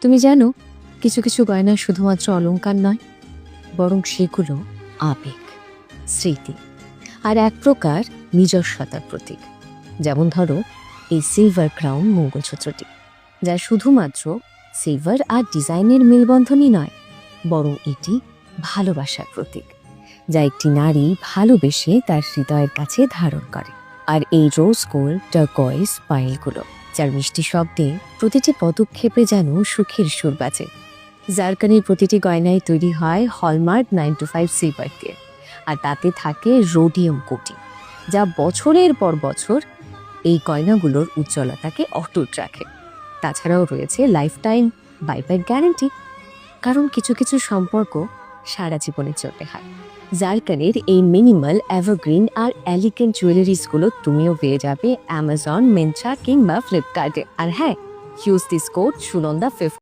তুমি জানো, কিছু কিছু গয়না শুধুমাত্র অলংকার নয়, বরং সেগুলো আবেগ, স্মৃতি আর এক প্রকার নিজস্বতার প্রতীক। যেমন ধরো এই সিলভার ক্রাউন মঙ্গলসূত্রটি, যা শুধুমাত্র সিলভার আর ডিজাইনের মেলবন্ধনই নয়, বরং এটি ভালোবাসার প্রতীক, যা একটি নারী ভালোবেসে তার হৃদয়ের কাছে ধারণ করে। আর এই রোজ গোল্ড টার্কয়েজ পাইলগুলো, যার মিষ্টি শব্দে প্রতিটি পদক্ষেপে যেন সুখের সুর বাজে। জারকানির প্রতিটি গয়নায় তৈরি হয় হলমার্ক 925 সিলভার দিয়ে, আর তাতে থাকে রোডিয়াম কোটিং, যা বছরের পর বছর এই গয়নাগুলোর উজ্জ্বলতাকে অটুট রাখে। তাছাড়াও রয়েছে লাইফ টাইম বাইব্যাক গ্যারান্টি, কারণ কিছু কিছু সম্পর্ক সারা জীবনে চলতে হয়। জারকানের এই মিনিমাল, এভারগ্রিন আর এলিগেন্ট জুয়েলারিসগুলো তুমিও পেয়ে যাবে অ্যামাজন, মিন্ত্রা কিংবা ফ্লিপকার্টে। আর হ্যাঁ, ইউজ দিস কোড সুনন্দা 50